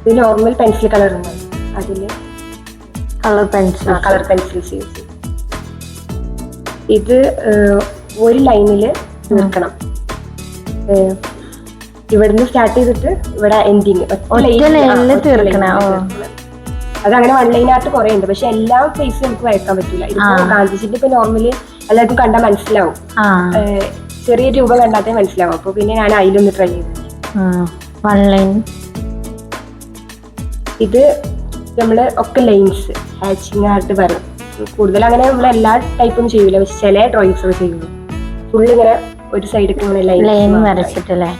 ഇത് normal pencil colour ഉണ്ട്, അതിൽ കളർ പെൻസിൽസ് യൂസ് ചെയ്യും. ഇത് ഒരു ലൈനിൽ തീർക്കണം, ഇവിടുന്ന് സ്റ്റാർട്ട് ചെയ്തിട്ട് ഇവിടെ എൻഡിങ് അതങ്ങനെ 1 ലൈനായിട്ട് കുറെ ഉണ്ട്. പക്ഷെ എല്ലാ ഫേസും നമുക്ക് വരയ്ക്കാൻ പറ്റില്ല. ഇതിപ്പോ ഗാന്ധിജിന്റെ ഇപ്പൊ നോർമലി എല്ലാവർക്കും കണ്ടാൽ മനസ്സിലാവും, ചെറിയ രൂപം കണ്ടാത്തേ മനസ്സിലാവും. അപ്പൊ പിന്നെ ഞാൻ അതിലൊന്ന് ട്രൈ ചെയ്തു. ഇത് നമ്മള് ഒക്കെ ലൈൻസ് ഹാച്ചിങ് ആയിട്ട് വരും. കൂടുതൽ അങ്ങനെ നമ്മൾ എല്ലാ ടൈപ്പും ചെയ്യൂല, പക്ഷെ ചില ഡ്രോയിങ്സ് ഒക്കെ ചെയ്യുള്ളൂ. ഫുള്ള് ഇങ്ങനെ ഒരു സൈഡിൽ ഇങ്ങനെ ലൈൻ വരച്ചിട്ടല്ലേ.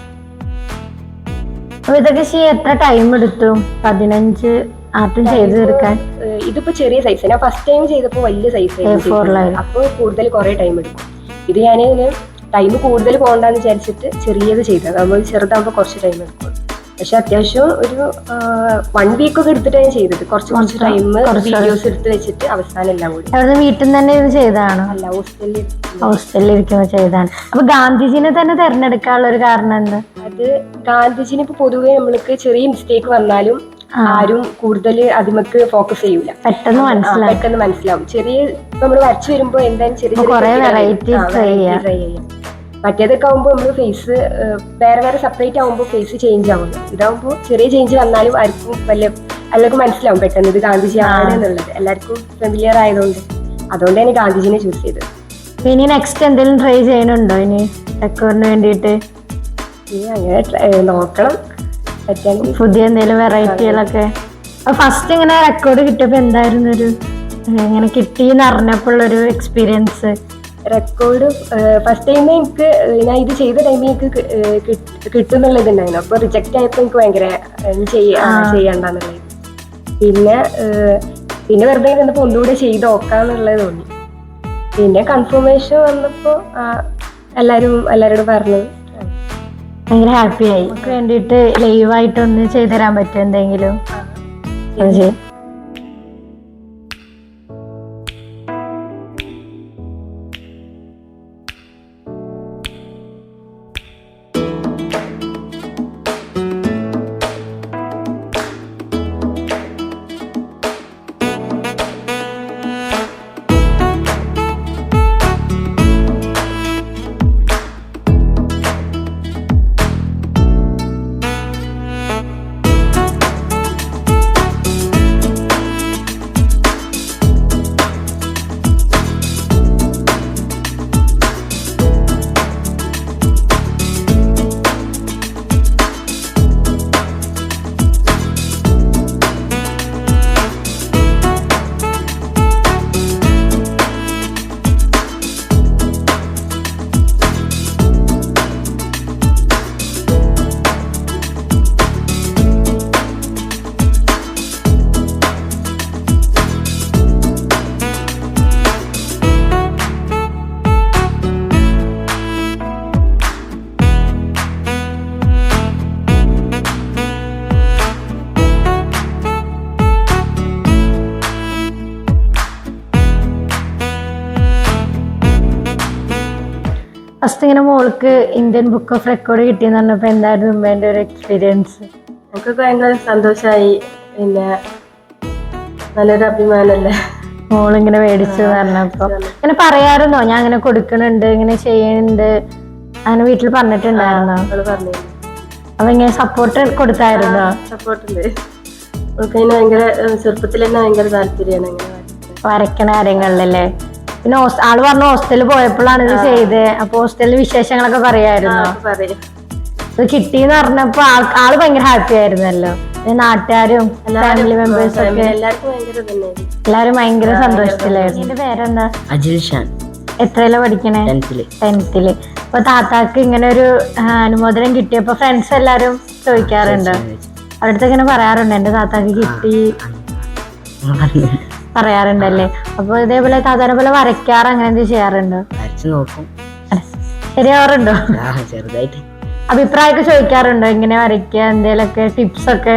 ഇതൊക്കെ എത്ര ടൈം എടുത്തു 15 ആർട്ടും ചെയ്ത് തീർക്കാൻ? ഇതിപ്പോ ചെറിയ സൈസ്, ഞാൻ ഫസ്റ്റ് ടൈം ചെയ്തപ്പോ വലിയ സൈസ് അപ്പൊ കൂടുതൽ കുറെ ടൈം എടുക്കും. ഇത് ഞാൻ ടൈം കൂടുതൽ പോകണ്ടെന്ന് വിചാരിച്ചിട്ട് ചെറിയത് ചെയ്തത്. നമ്മൾ ചെറുതാകുമ്പോ കുറച്ച് ടൈം എടുക്കും. പക്ഷെ അത്യാവശ്യം ഒരു 1 വീക്ക് ഒക്കെ എടുത്തിട്ടാണ് ഞാൻ ചെയ്തത്. കുറച്ച് ടൈം വീഡിയോസ് എടുത്ത് വെച്ചിട്ട് അവസാനം എല്ലാം കൂടി. വീട്ടിൽ നിന്ന് തന്നെ ഇത് ചെയ്തതാണോ? അല്ല, ഹോസ്റ്റലിൽ ഇരിക്കുമ്പോ ചെയ്തതാണ്. അപ്പൊ ഗാന്ധിജിനെ തന്നെ തെരഞ്ഞെടുക്കാനുള്ള ഒരു കാരണം എന്താ? അത് ഗാന്ധിജിനെ ഇപ്പൊ പൊതുവെ നമ്മൾക്ക് ചെറിയ മിസ്റ്റേക്ക് വന്നാലും ആരും കൂടുതൽ അതിമക്ക് ഫോക്കസ് ചെയ്യൂല, പെട്ടെന്ന് മനസ്സിലാവും. ചെറിയ നമ്മൾ വരച്ചു വരുമ്പോ എന്തായാലും ചെറിയ ട്രൈ ചെയ്യാം. മറ്റേതൊക്കെ ആവുമ്പോൾ നമ്മൾ ഫേസ് വേറെ സെപ്പറേറ്റ് ആവുമ്പോൾ ഫേസ് ചേഞ്ച് ആവുന്നു. ഇതാവുമ്പോൾ ചെറിയ ചേഞ്ച് വന്നാലും ആർക്കും എല്ലാവർക്കും മനസ്സിലാവും പെട്ടെന്ന് ഇത് ഗാന്ധിജി ആണ് എന്നുള്ളത്. എല്ലാവർക്കും ഫെമിലിയർ ആയതുകൊണ്ട് അതുകൊണ്ടാണ് ഗാന്ധിജിനെ ചൂസ് ചെയ്തത്. ഇനി നെക്സ്റ്റ് എന്തെങ്കിലും ട്രൈ ചെയ്യണുണ്ടോ ഇനി റെക്കോർഡിന് വേണ്ടിയിട്ട്? അങ്ങനെ നോക്കണം, പറ്റുകയാണെങ്കിൽ പുതിയ എന്തെങ്കിലും വെറൈറ്റികളൊക്കെ. ഫസ്റ്റ് ഇങ്ങനെ റെക്കോർഡ് കിട്ടിയപ്പോ എന്തായിരുന്നു ഒരു ഇങ്ങനെ കിട്ടിയെന്ന് അറിഞ്ഞപ്പോഴുള്ളൊരു എക്സ്പീരിയൻസ്? റെക്കോർഡ് ഫസ്റ്റ് ടൈം എനിക്ക് ഞാൻ ഇത് ചെയ്ത ടൈമിൽ എനിക്ക് കിട്ടുന്നുള്ളതുണ്ടായിരുന്നു. അപ്പൊ റിജക്റ്റ് ആയപ്പോ എനിക്ക് ഭയങ്കര ചെയ്യണ്ടെന്നുള്ളത്. പിന്നെ വെറുതെ ഇരുന്നപ്പോ ഒന്നുകൂടെ ചെയ്ത് നോക്കാന്നുള്ളത് തോന്നി. പിന്നെ കൺഫർമേഷൻ വന്നപ്പോ എല്ലാരോടും പറഞ്ഞു ഭയങ്കര ഹാപ്പി ആയി. വേണ്ടിയിട്ട് ലൈവായിട്ടൊന്ന് ചെയ്തു തരാൻ പറ്റും എന്തെങ്കിലും? ഫസ്റ്റ് ഇങ്ങനെ മോൾക്ക് ഇന്ത്യൻ ബുക്ക് ഓഫ് റെക്കോർഡ് കിട്ടിയെന്ന് പറഞ്ഞപ്പോ എന്തായിരുന്നു ഉമ്മേന്റെ ഒരു എക്സ്പീരിയൻസ്? നമുക്ക് ഭയങ്കര സന്തോഷമായി, പിന്നെ നല്ലൊരു അഭിമാനല്ലേ മോളിങ്ങനെ മേടിച്ചു പറഞ്ഞപ്പോ. ഇങ്ങനെ പറയാറുന്നോ ഞാൻ അങ്ങനെ കൊടുക്കണുണ്ട് ഇങ്ങനെ ചെയ്യുന്നുണ്ട് അങ്ങനെ വീട്ടിൽ പറഞ്ഞിട്ടുണ്ടായിരുന്നോ? അപ്പൊ ഇങ്ങനെ സപ്പോർട്ട് കൊടുത്തായിരുന്നോ? സപ്പോർട്ടുണ്ട്. ഭയങ്കര ചെറുപ്പത്തിൽ തന്നെ ഭയങ്കര താല്പര്യമാണ് വരയ്ക്കണ കാര്യങ്ങളിലല്ലേ. പിന്നെ ആള് പറഞ്ഞു ഹോസ്റ്റലിൽ പോയപ്പോഴാണ് ഇത് ചെയ്തത്. അപ്പൊ ഹോസ്റ്റലിൽ വിശേഷങ്ങളൊക്കെ പറയായിരുന്നു. ഇത് കിട്ടിയെന്ന് പറഞ്ഞപ്പോ ആള് ഭയങ്കര ഹാപ്പി ആയിരുന്നല്ലോ. നാട്ടുകാരും ഫാമിലി മെമ്പേഴ്സും ഒക്കെ എല്ലാരും ഭയങ്കര സന്തോഷത്തിലായിരുന്നു. എന്റെ പേരെന്താ? അജിൽ ഷാൻ. എത്രയിലാ പഠിക്കണേ? 10th. അപ്പൊ താത്താക്ക് ഇങ്ങനെ ഒരു അനുമോദനം കിട്ടിയപ്പോ ഫ്രണ്ട്സ് എല്ലാരും ചോദിക്കാറുണ്ടോ? അടുത്ത് ഇങ്ങനെ പറയാറുണ്ട് എന്റെ താത്താക്ക് കിട്ടി പറയാറുണ്ടല്ലേ. അപ്പൊ ഇതേപോലെ താത്താനെ പോലെ വരയ്ക്കാറ് അങ്ങനെ എന്ത് ചെയ്യാറുണ്ടോ? ശരിയാവാറുണ്ടോ? അഭിപ്രായമൊക്കെ ചോദിക്കാറുണ്ടോ? ഇങ്ങനെ വരയ്ക്കുക എന്തേലൊക്കെ ടിപ്സ് ഒക്കെ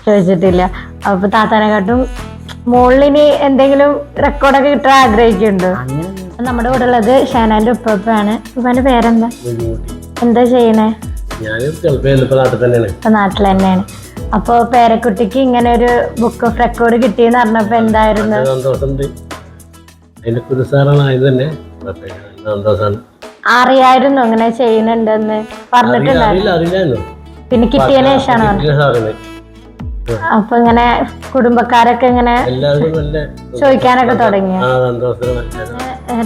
ചോദിച്ചിട്ടില്ല. അപ്പൊ താത്താനെക്കാട്ടും മോളിനി എന്തെങ്കിലും റെക്കോർഡൊക്കെ കിട്ടാൻ ആഗ്രഹിക്കുന്നുണ്ടോ? നമ്മുടെ കൂടെ ഉള്ളത് ഷാനാന്റെ ഉപ്പാണ്. ഉപ്പാന്റെ പേരെന്താ? എന്താ ചെയ്യണേ? നാട്ടിൽ തന്നെയാണ്. അപ്പൊ പേരക്കുട്ടിക്ക് ഇങ്ങനെ ഒരു ബുക്ക് ഓഫ് റെക്കോർഡ് കിട്ടിയെന്ന് പറഞ്ഞപ്പോ എന്തായിരുന്നു? സന്തോഷമുണ്ട്. അതിന്റെ കുരുസാറാണ് ഇത് തന്നെ. സന്തോഷമാണ്. അറിയായിരുന്നു അങ്ങനെ ചെയ്യുന്നുണ്ടെന്ന് പറഞ്ഞിട്ടുണ്ടായിരുന്നു? അറിയില്ലായിരുന്നു. പിന്നെ കിട്ടിയതിന് ശേഷമാണോ? അപ്പൊ ഇങ്ങനെ കുടുംബക്കാരൊക്കെ ഇങ്ങനെ ചോദിക്കാനൊക്കെ തുടങ്ങി.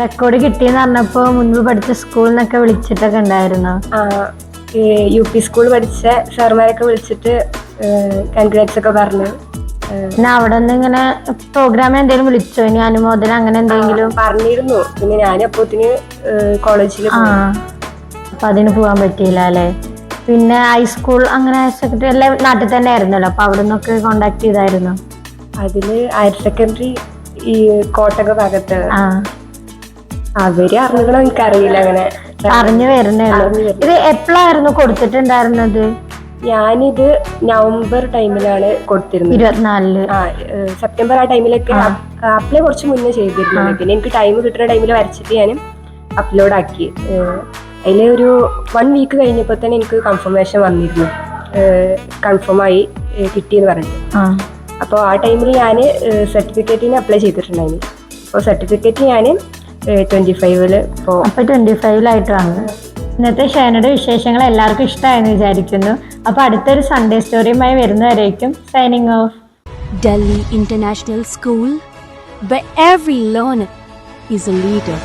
റെക്കോർഡ് കിട്ടിയെന്ന് പറഞ്ഞപ്പോ മുൻപ് പഠിച്ച സ്കൂളിൽ നിന്നൊക്കെ വിളിച്ചിട്ടൊക്കെ ഉണ്ടായിരുന്നോ? UP സ്കൂൾ പഠിച്ച സാറുമാരൊക്കെ വിളിച്ചിട്ട് കൺഗ്രാറ്റ്സ് ഒക്കെ പറഞ്ഞു. പിന്നെ അവിടെ നിന്ന് ഇങ്ങനെ പ്രോഗ്രാം എന്തെങ്കിലും വിളിച്ചോ? ഇനി അനുമോദനം അങ്ങനെ എന്തെങ്കിലും പറഞ്ഞിരുന്നു. പിന്നെ ഞാനപ്പോത്തിന് കോളേജിൽ അപ്പൊ അതിന് പോകാൻ പറ്റിയില്ല അല്ലേ? പിന്നെ ഹൈസ്കൂൾ അങ്ങനെ ഹയർ സെക്കൻഡറി എല്ലാം നാട്ടിൽ തന്നെ ആയിരുന്നല്ലോ, അപ്പൊ അവിടെ നിന്നൊക്കെ കോണ്ടാക്ട് ചെയ്തായിരുന്നു? അതില് ഹയർ സെക്കൻഡറി ഈ കോട്ടക ഭാഗത്ത് അവര് അറിഞ്ഞോ എനിക്കറിയില്ല. അങ്ങനെ അറിഞ്ഞു വരുന്നേ ഉള്ളൂ. ഇത് എപ്പോഴായിരുന്നു കൊടുത്തിട്ടുണ്ടായിരുന്നത്? ഞാനിത് നവംബർ ടൈമിലാണ് കൊടുത്തിരുന്നത്. 24 സെപ്റ്റംബർ ആ ടൈമിലൊക്കെ അപ്ലൈ കുറച്ച് മുന്നേ ചെയ്തിരുന്നത്. പിന്നെ എനിക്ക് ടൈം കിട്ടുന്ന ടൈമിൽ വരച്ചിട്ട് ഞാൻ അപ്ലോഡ് ആക്കി. അതിൽ ഒരു 1 വീക്ക് കഴിഞ്ഞപ്പോൾ തന്നെ എനിക്ക് കൺഫർമേഷൻ വന്നിരുന്നു, കൺഫേം ആയി കിട്ടിയെന്ന് പറഞ്ഞിട്ട്. അപ്പോൾ ആ ടൈമിൽ ഞാൻ സർട്ടിഫിക്കറ്റിന് അപ്ലൈ ചെയ്തിട്ടുണ്ടായിരുന്നു. അപ്പോൾ സർട്ടിഫിക്കറ്റ് ഞാൻ 25-ല് ഇപ്പോൾ 25-ലായിട്ടാണ്. ഇന്നത്തെ ഷൈനയുടെ വിശേഷങ്ങൾ എല്ലാവർക്കും ഇഷ്ടമായെന്ന് വിചാരിക്കുന്നു. അപ്പോൾ അടുത്തൊരു സൺഡേ സ്റ്റോറിയുമായി വരുന്നവരേക്കും signing off. Delhi International School, where every learner is a leader.